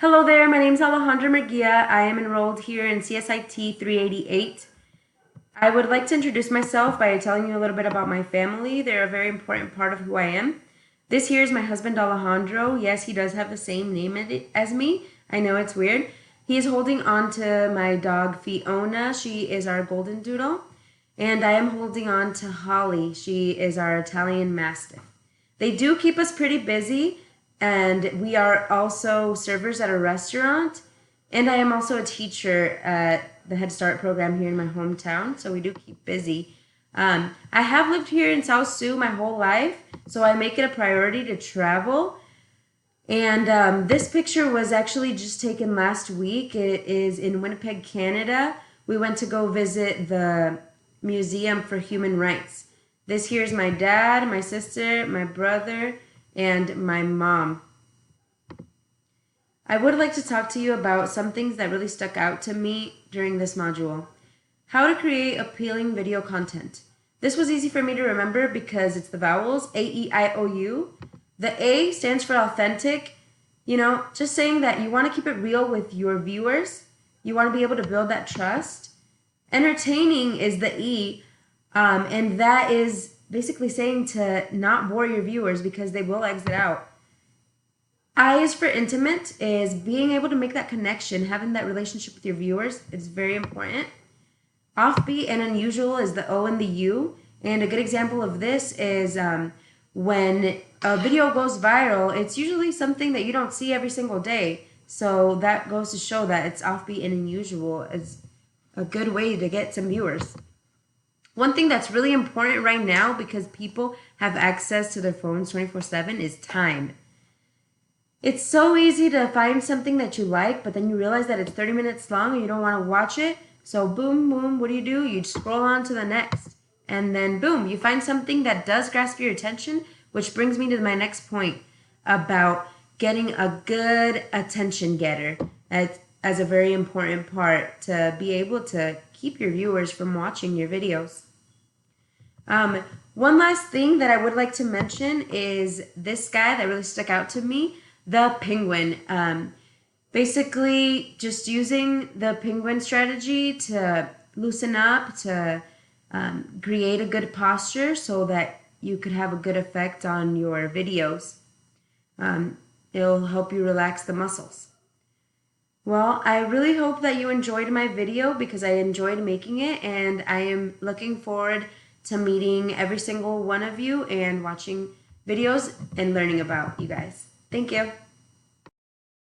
Hello there, my name is Alejandra Murguia. I am enrolled here in CSIT388. I would like to introduce myself by telling you a little bit about my family. They're a very important part of who I am. This here is my husband Alejandro. Yes, he does have the same name as me. I know it's weird. He is holding on to my dog Fiona. She is our golden doodle. And I am holding on to Holly. She is our Italian Mastiff. They do keep us pretty busy, and we are also servers at a restaurant, and I am also a teacher at the Head Start program here in my hometown, so we do keep busy. I have lived here in South Sioux my whole life, so I make it a priority to travel. And this picture was actually just taken last week. It is in Winnipeg, Canada. We went to go visit the Museum for Human Rights. This here is my dad, my sister, my brother, and my mom. I would like to talk to you about some things that really stuck out to me during this module. How to create appealing video content. This was easy for me to remember because it's the vowels, A-E-I-O-U. The A stands for authentic, just saying that you want to keep it real with your viewers. You want to be able to build that trust. Entertaining is the E, and that is basically saying to not bore your viewers because they will exit out. I is for intimate, is being able to make that connection, having that relationship with your viewers. It's very important. Offbeat and unusual is the O and the U. And a good example of this is when a video goes viral, it's usually something that you don't see every single day. So that goes to show that it's offbeat and unusual. It's a good way to get some viewers. One thing that's really important right now, because people have access to their phones 24/7, is time. It's so easy to find something that you like, but then you realize that it's 30 minutes long and you don't want to watch it. So boom, boom, what do? You scroll on to the next. And then boom, you find something that does grasp your attention, which brings me to my next point about getting a good attention getter as a very important part to be able to keep your viewers from watching your videos. One last thing that I would like to mention is this guy that really stuck out to me, the penguin. Basically, just using the penguin strategy to loosen up, to create a good posture so that you could have a good effect on your videos. It'll help you relax the muscles. Well, I really hope that you enjoyed my video because I enjoyed making it, and I am looking forward to meeting every single one of you and watching videos and learning about you guys. Thank you.